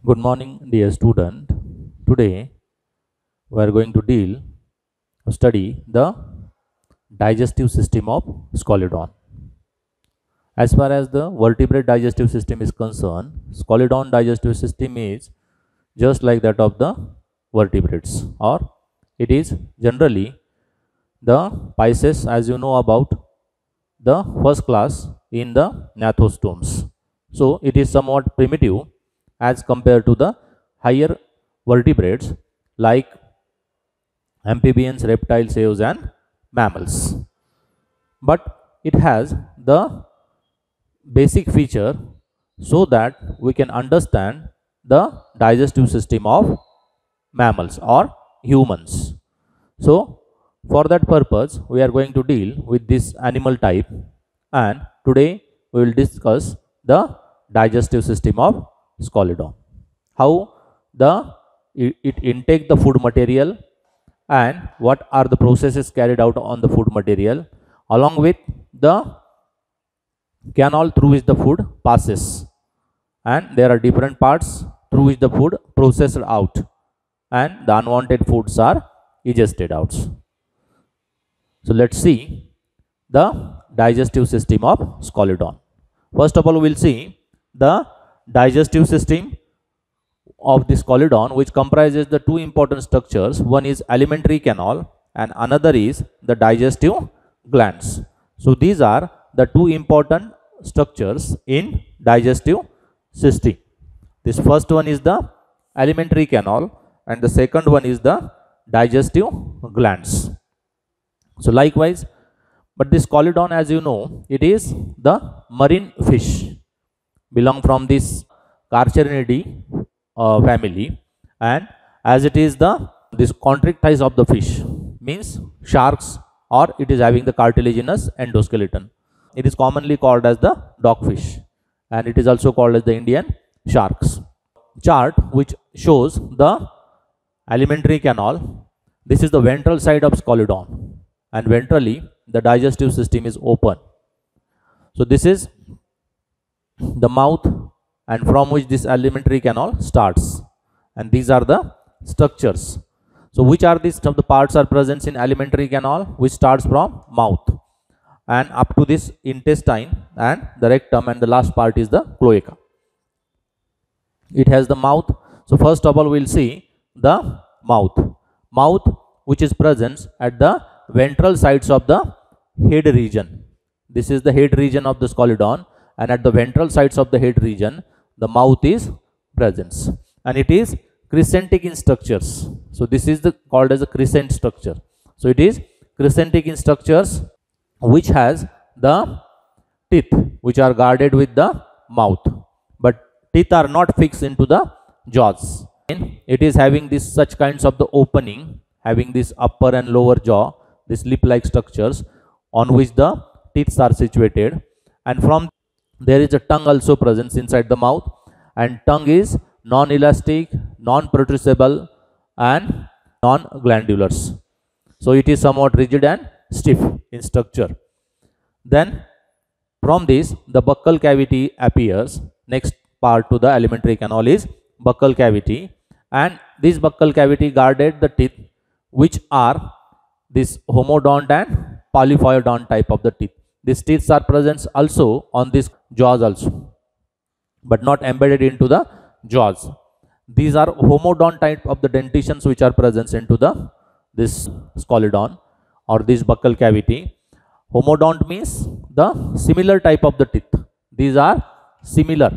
Good morning, dear student. Today we are going to study the digestive system of Scoliodon. As far as the vertebrate digestive system is concerned, Scoliodon digestive system is just like that of the vertebrates, or it is generally the Pisces, as you know about the first class in the gnathostomes. So it is somewhat primitive as compared to the higher vertebrates like amphibians, reptiles, caves, and mammals. But it has the basic feature so that we can understand the digestive system of mammals or humans. So, for that purpose, we are going to deal with this animal type, and today we will discuss the digestive system of Scoliodon. How it intake the food material and what are the processes carried out on the food material, along with the canal through which the food passes, and there are different parts through which the food processed out and the unwanted foods are digested out. So let's see the digestive system of Scoliodon. First of all, we will see the digestive system of this Scoliodon, which comprises the two important structures. One is alimentary canal and another is the digestive glands. So these are the two important structures in digestive system. This first one is the alimentary canal and the second one is the digestive glands. So likewise, but this Scoliodon, as you know, it is the marine fish, belong from this Carcharodontidae family, and as it is the this contractiles of the fish, means sharks, or it is having the cartilaginous endoskeleton. It is commonly called as the dogfish, and it is also called as the Indian sharks. Chart which shows the alimentary canal. This is the ventral side of Scoliodon, and ventrally the digestive system is open. So this is the mouth, and from which this alimentary canal starts, and these are the structures. So which are these of the parts are present in alimentary canal, which starts from mouth and up to this intestine and the rectum, and the last part is the cloaca. It has the mouth. So first of all, we will see the mouth which is present at the ventral sides of the head region. This is the head region of the Scoliodon, and at the ventral sides of the head region the mouth is present, and it is crescentic in structures. So this is called as a crescent structure. So it is crescentic in structures, which has the teeth which are guarded with the mouth, but teeth are not fixed into the jaws. It is having this such kinds of the opening, having this upper and lower jaw, this lip like structures on which the teeth are situated, and from there is a tongue also present inside the mouth, and tongue is non-elastic, non-protrusible, and non-glandulars. So it is somewhat rigid and stiff in structure. Then from this the buccal cavity appears. Next part to the alimentary canal is buccal cavity, and this buccal cavity guarded the teeth, which are this homodont and polyphyodont type of the teeth. These teeth are present also on this jaws also, but not embedded into the jaws. These are homodont type of the dentitions which are present into this Scoliodon or this buccal cavity. Homodont means the similar type of the teeth. These are similar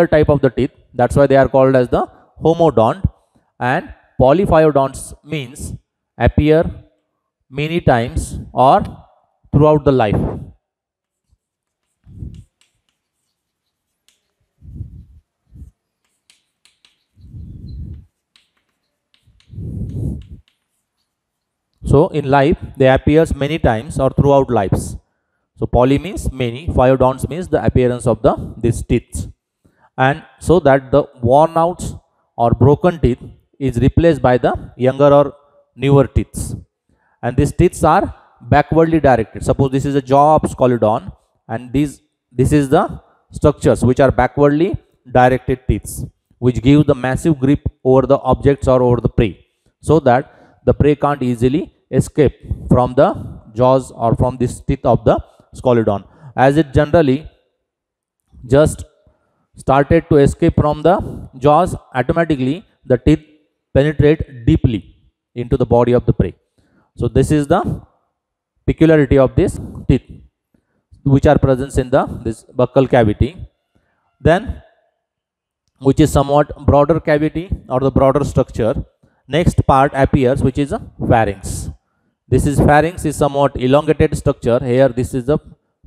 type of the teeth. That's why they are called as the homodont. And polyphyodonts means appear many times or throughout the life. So in life they appears many times or throughout lives. So poly means many, phyodonts means the appearance of these teeth, and so that the worn out or broken teeth is replaced by the younger or newer teeth, and these teeth are backwardly directed. Suppose this is a jaw of Scoliodon, and this is the structures which are backwardly directed teeth, which give the massive grip over the objects or over the prey, so that the prey can't easily escape from the jaws or from this teeth of the Scalodon. As it generally just started to escape from the jaws, automatically the teeth penetrate deeply into the body of the prey. So this is the peculiarity of this teeth which are present in the this buccal cavity. Then, which is somewhat broader cavity or the broader structure, next part appears, which is a pharynx. This is pharynx is somewhat elongated structure. Here this is the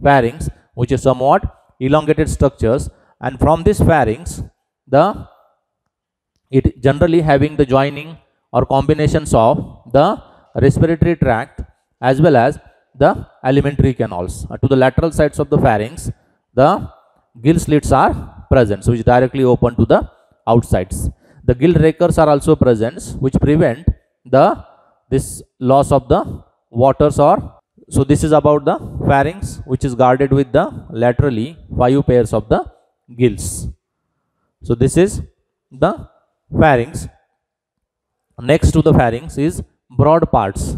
pharynx, which is somewhat elongated structures, and from this pharynx it generally having the joining or combinations of the respiratory tract as well as the alimentary canals. To the lateral sides of the pharynx, the gill slits are present, so which directly open to the outsides. The gill rakers are also present, which prevent this loss of the waters. Or so this is about the pharynx, which is guarded with the laterally 5 pairs of the gills. So this is the pharynx. Next to the pharynx is broad parts.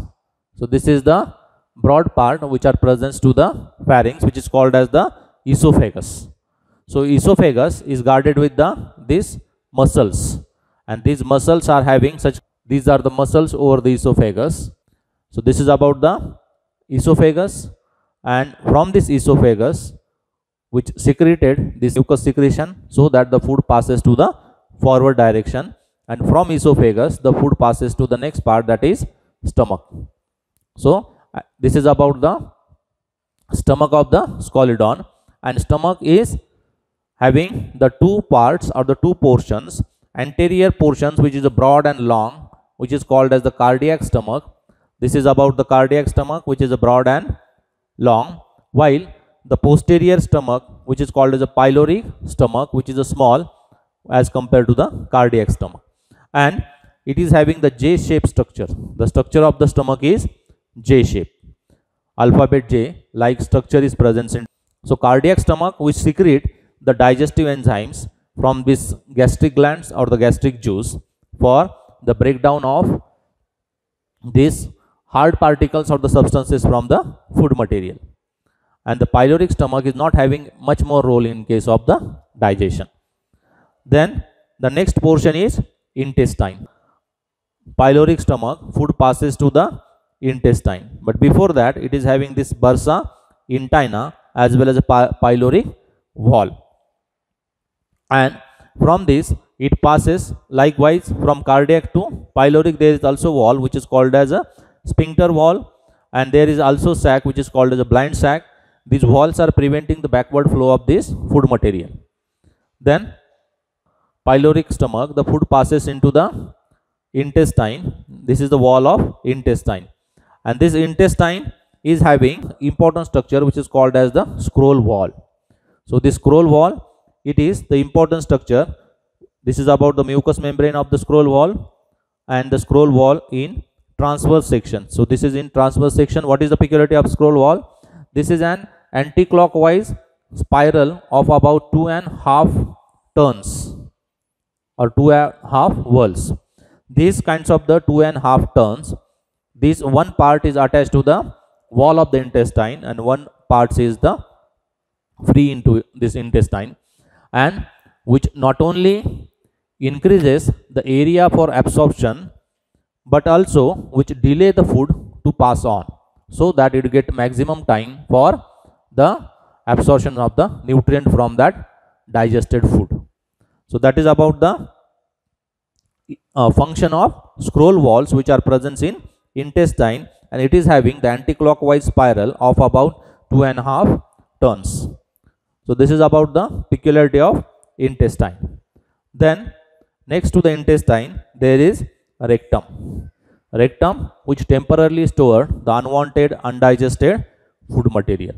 So this is the broad part which are present to the pharynx, which is called as the esophagus. So esophagus is guarded with these muscles, and these muscles are having these are the muscles over the esophagus. So this is about the esophagus, and from this esophagus, which secreted this mucus secretion so that the food passes to the forward direction, and from esophagus the food passes to the next part, that is stomach. So this is about the stomach of the Scalodon, and stomach is having the two parts or the two portions. Anterior portions, which is a broad and long, which is called as the cardiac stomach. This is about the cardiac stomach, which is a broad and long, while the posterior stomach, which is called as a pyloric stomach, which is a small as compared to the cardiac stomach, and it is having the J-shaped structure. The structure of the stomach is J-shape. Alphabet J like structure is present in. So cardiac stomach, which secrete the digestive enzymes from this gastric glands or the gastric juice for the breakdown of these hard particles or the substances from the food material. And the pyloric stomach is not having much more role in case of the digestion. Then the next portion is intestine. Pyloric stomach, food passes to the intestine, but before that it is having this bursa interna as well as a pyloric wall, and from this it passes likewise from cardiac to pyloric. There is also wall which is called as a sphincter wall, and there is also sac which is called as a blind sac. These walls are preventing the backward flow of this food material. Then pyloric stomach, the food passes into the intestine. This is the wall of intestine, and this intestine is having important structure which is called as the scroll wall. So this scroll wall, it is the important structure. This is about the mucous membrane of the scroll wall, and the scroll wall in transverse section. So this is in transverse section. What is the peculiarity of scroll wall? This is an anti-clockwise spiral of about 2.5 turns or 2.5 whirls. These kinds of the 2.5 turns, this one part is attached to the wall of the intestine and one part is the free into this intestine, and which not only increases the area for absorption but also which delay the food to pass on, so that it get maximum time for the absorption of the nutrient from that digested food. So that is about the function of scroll walls which are present in intestine, and it is having the anti-clockwise spiral of about 2.5 turns. So this is about the peculiarity of intestine. Then next to the intestine there is rectum. Rectum, which temporarily store the unwanted undigested food material.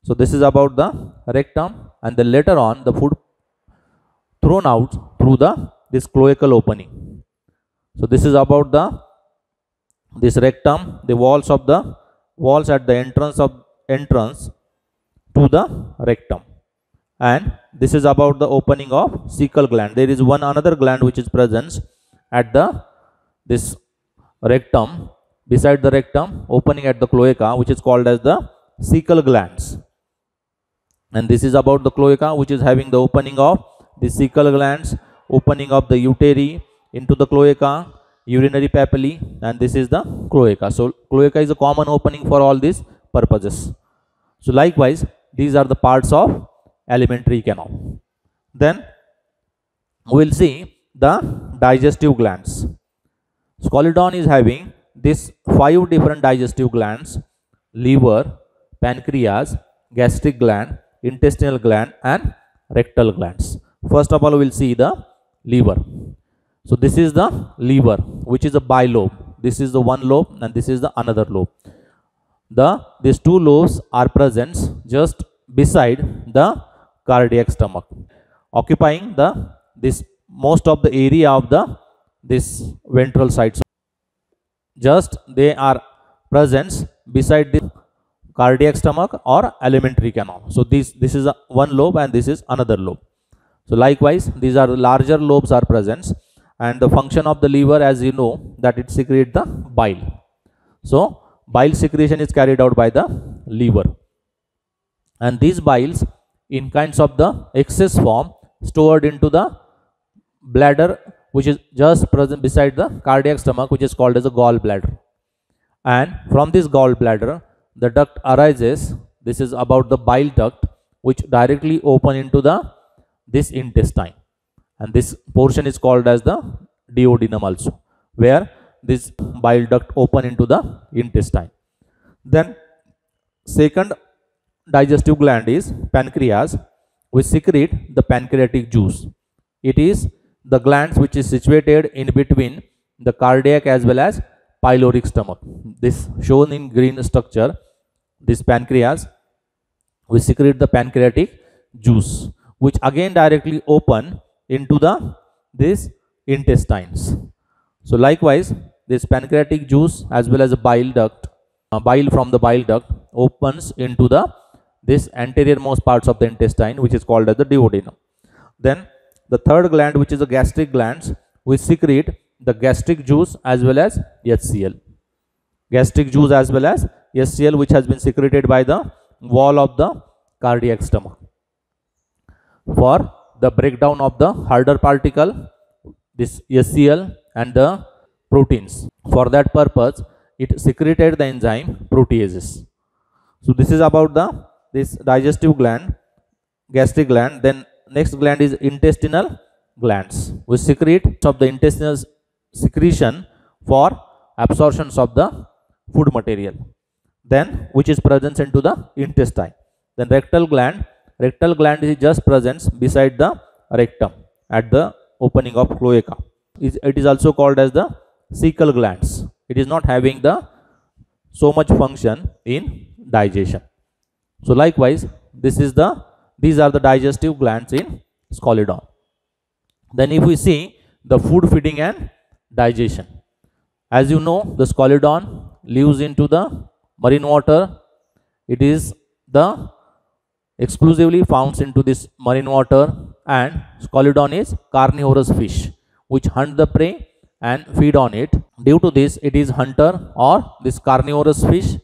So this is about the rectum, and then later on the food thrown out through this cloacal opening. So this is about this rectum, the walls at the entrance to the rectum. and this is about the opening of cecal gland. There is one another gland which is present at the this rectum, beside the rectum, opening at the cloaca, which is called as the cecal glands. And this is about the cloaca, which is having the opening of the cecal glands, opening of the uteri into the cloaca, urinary papillae, and this is the cloaca. So cloaca is a common opening for all these purposes. So likewise, these are the parts of alimentary canal. Then we will see the digestive glands. Scoliodon is having these 5 different digestive glands: liver, pancreas, gastric gland, intestinal gland, and rectal glands. First of all, we will see the liver. So this is the liver, which is a bilobe. This is the one lobe and this is the another lobe. These 2 lobes are present just beside the cardiac stomach, occupying this most of the area of this ventral side. Just they are present beside the cardiac stomach or alimentary canal. So this is one lobe and this is another lobe. So likewise, these are the larger lobes are present, and the function of the liver, as you know, that it secretes the bile. So bile secretion is carried out by the liver, and these biles in kinds of the excess form stored into the bladder, which is just present beside the cardiac stomach, which is called as a gallbladder. And from this gallbladder, the duct arises. This is about the bile duct, which directly open into this intestine, and this portion is called as the duodenum also, where this bile duct open into the intestine. Then second digestive gland is pancreas, which secrete the pancreatic juice. It is the glands which is situated in between the cardiac as well as pyloric stomach. This shown in green structure, this pancreas, which secrete the pancreatic juice, which again directly open into this intestines. So likewise, this pancreatic juice as well as a bile duct, bile from the bile duct opens into this anterior most parts of the intestine, which is called as the duodenum. Then the third gland, which is the gastric glands, which secrete the gastric juice as well as HCl. Gastric juice as well as HCl, which has been secreted by the wall of the cardiac stomach for the breakdown of the harder particle, this HCl and the proteins. For that purpose, it secreted the enzyme proteases. So this is about this digestive gland, gastric gland. Then next gland is intestinal glands, which secrete of the intestinal secretion for absorptions of the food material, then which is present into the intestine. Then rectal gland. Rectal gland is just present beside the rectum at the opening of cloaca. It is also called as the cecal glands. It is not having so much function in digestion. So likewise, these are the digestive glands in Scoliodon. Then if we see the food feeding and digestion, as you know, the Scoliodon lives into the marine water. It is the exclusively found into this marine water, and Scoliodon is carnivorous fish which hunt the prey and feed on it. Due to this, it is hunter or this carnivorous fish,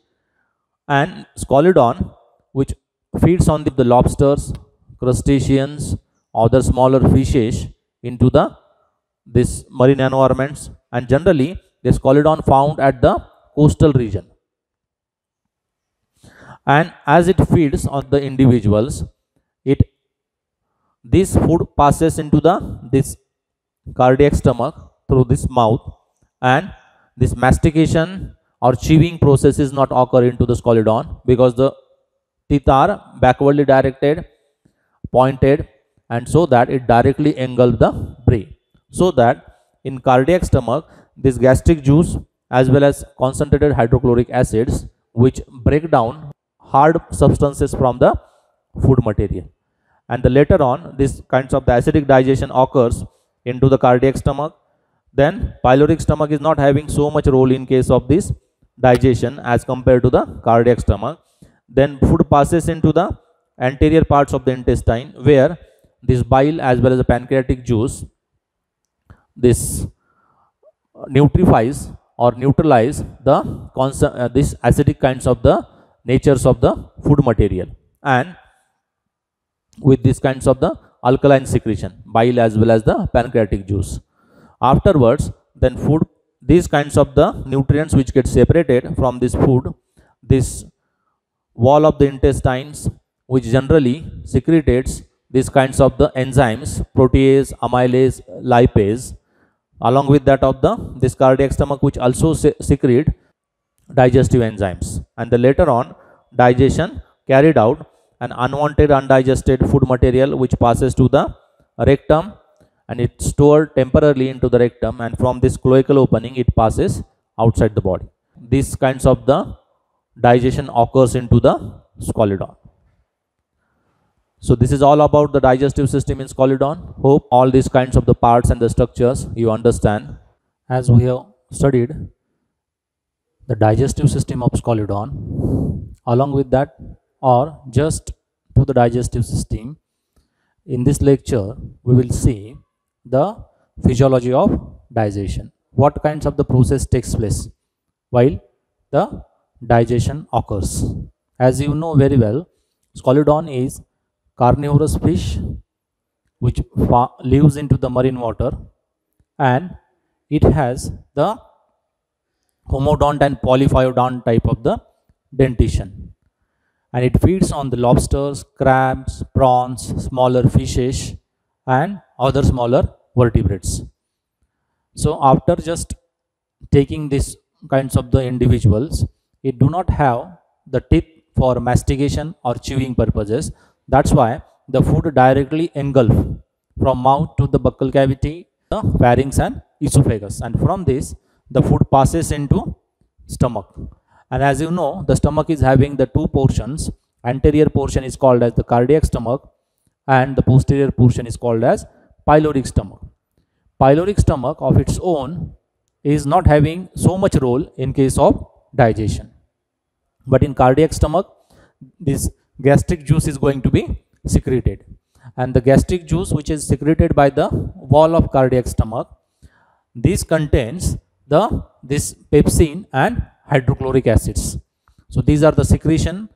and Scoliodon, which feeds on the lobsters, crustaceans, other smaller fishes into this marine environments, and generally the Scoliodon found at the coastal region. And as it feeds on the individuals, this food passes into this cardiac stomach through this mouth, and this mastication or chewing process is not occur into the Scoliodon because the teeth are backwardly directed, pointed, and so that it directly engulf the prey. So that in cardiac stomach, this gastric juice as well as concentrated hydrochloric acids, which break down hard substances from the food material, and later on this kinds of the acidic digestion occurs into the cardiac stomach. Then pyloric stomach is not having so much role in case of this digestion as compared to the cardiac stomach. Then food passes into the anterior parts of the intestine, where this bile as well as the pancreatic juice, this nutrifies or neutralize the this acidic kinds of the natures of the food material, and with these kinds of the alkaline secretion, bile as well as the pancreatic juice. Afterwards, then food, these kinds of the nutrients which get separated from this food, this wall of the intestines which generally secretes these kinds of the enzymes, protease, amylase, lipase, along with that of the this cardiac stomach which also secrete digestive enzymes, and the later on digestion carried out, an unwanted undigested food material which passes to the rectum and it's stored temporarily into the rectum, and from this cloacal opening it passes outside the body. These kinds of the digestion occurs into the Scolidon. So this is all about the digestive system in Scolidon. Hope all these kinds of the parts and the structures you understand. As we have studied the digestive system of Scolidon, along with that or just to the digestive system, in this lecture we will see the physiology of digestion. What kinds of the process takes place while the digestion occurs. As you know very well, Scolidon is carnivorous fish which lives into the marine water, and it has the homodont and polyphyodont type of the dentition, and it feeds on the lobsters, crabs, prawns, smaller fishes and other smaller vertebrates. So after just taking these kinds of the individuals, it do not have the tip for mastication or chewing purposes. That's why the food directly engulf from mouth to the buccal cavity, the pharynx and esophagus, and from this the food passes into stomach. And as you know, the stomach is having the two portions. Anterior portion is called as the cardiac stomach and the posterior portion is called as pyloric stomach. Pyloric stomach of its own is not having so much role in case of digestion, but in cardiac stomach this gastric juice is going to be secreted, and the gastric juice which is secreted by the wall of cardiac stomach, this contains this pepsin and hydrochloric acids. So these are the secretion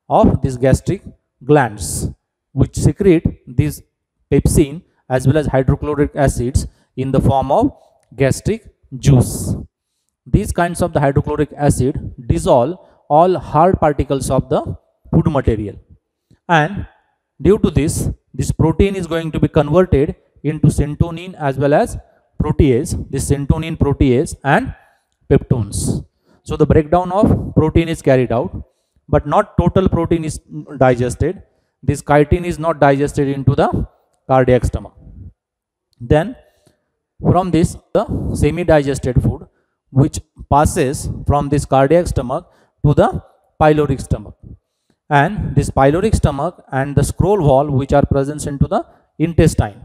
of these gastric glands which secrete these pepsin as well as hydrochloric acids in the form of gastric juice. These kinds of the hydrochloric acid dissolve all hard particles of the food material, and due to this protein is going to be converted into syntonin as well as protease, this syntonin, protease and peptones. So the breakdown of protein is carried out, but not total protein is digested. This chitin is not digested into the cardiac stomach. Then from this the semi-digested food which passes from this cardiac stomach to the pyloric stomach, and this pyloric stomach and the scroll wall which are present into the intestine,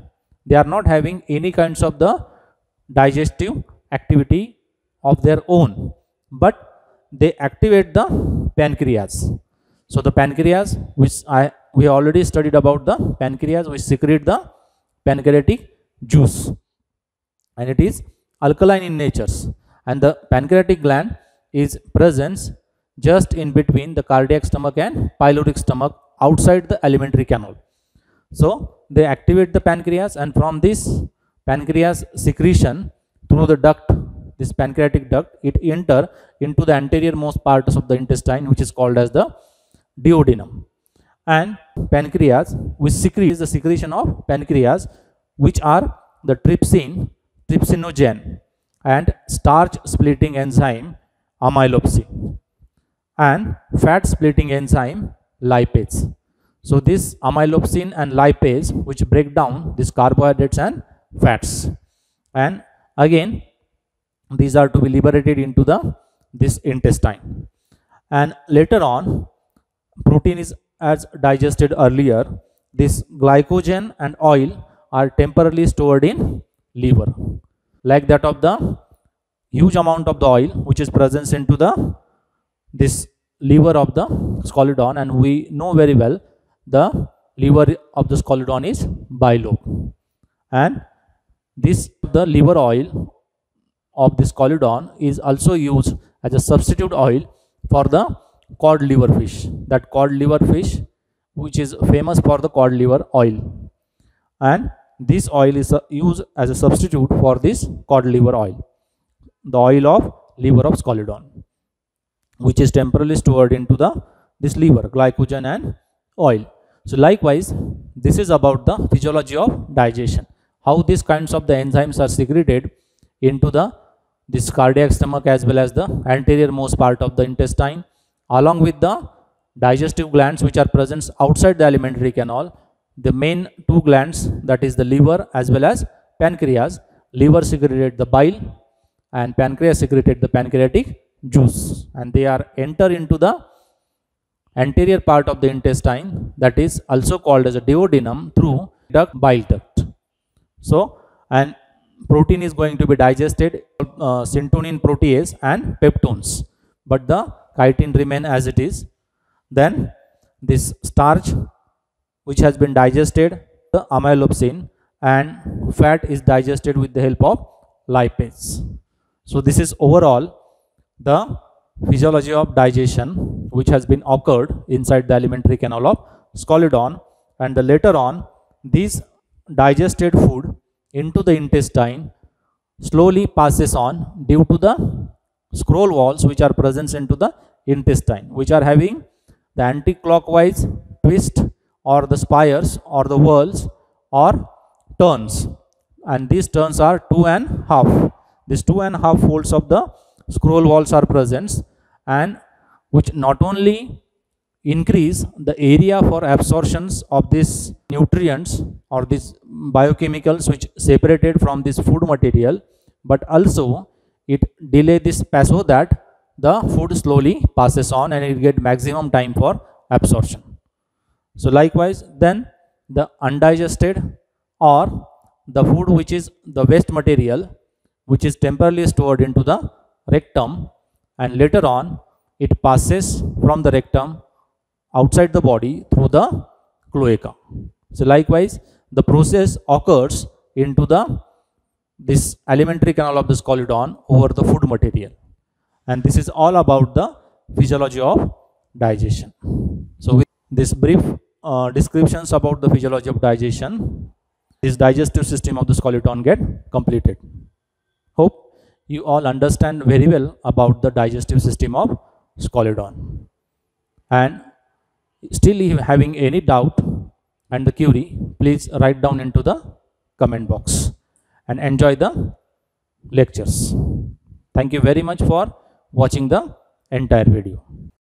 they are not having any kinds of the digestive activity of their own, but they activate the pancreas. So the pancreas, which we already studied about the pancreas which secrete the pancreatic juice, and it is alkaline in nature, and the pancreatic gland is present just in between the cardiac stomach and pyloric stomach outside the alimentary canal. So they activate the pancreas, and from this pancreas secretion through the duct, this pancreatic duct, it enter into the anterior most parts of the intestine which is called as the duodenum. And pancreas which secretes the secretion of pancreas which are the trypsinogen and starch splitting enzyme amylopsin and fat splitting enzyme lipase. So this amylopsin and lipase which break down these carbohydrates and fats, and again these are to be liberated into this intestine, and later on protein is as digested earlier. This glycogen and oil are temporarily stored in liver, like that of the huge amount of the oil which is present into this liver of the Scolidon, and we know very well the liver of the Scoliodon is bilobe, and this the liver oil of this Scoliodon is also used as a substitute oil for the cod liver fish. That cod liver fish, which is famous for the cod liver oil, and this oil is used as a substitute for this cod liver oil, the oil of liver of Scoliodon, which is temporarily stored into the this liver, glycogen and oil. So likewise, this is about the physiology of digestion, how these kinds of the enzymes are secreted into the this cardiac stomach as well as the anterior most part of the intestine, along with the digestive glands which are present outside the alimentary canal. The main two glands, that is the liver as well as pancreas. Liver secreted the bile and pancreas secreted the pancreatic juice, and they are enter into the anterior part of the intestine, that is also called as a duodenum, through the bile duct. So, and protein is going to be digested, syntonin protease and peptones, but the chitin remain as it is. Then this starch which has been digested, the amylopsin, and fat is digested with the help of lipase. So this is overall the physiology of digestion which has been occurred inside the alimentary canal of Scoliodon, and the later on this digested food into the intestine slowly passes on due to the scroll walls which are present into the intestine, which are having the anti-clockwise twist or the spires or the whorls or turns, and these turns are 2.5. These 2.5 folds of the scroll walls are present, and which not only increase the area for absorptions of these nutrients or these biochemicals which separated from this food material, but also it delay this pass so that the food slowly passes on and it get maximum time for absorption. So likewise, then the undigested or the food which is the waste material which is temporarily stored into the rectum, and later on it passes from the rectum outside the body through the cloaca. So likewise, the process occurs into the this alimentary canal of the Scoliodon over the food material, and this is all about the physiology of digestion. So with this brief descriptions about the physiology of digestion, this digestive system of the Scoliodon get completed. Hope you all understand very well about the digestive system of Scoliodon, and still if having any doubt and the query, please write down into the comment box and enjoy the lectures. Thank you very much for watching the entire video.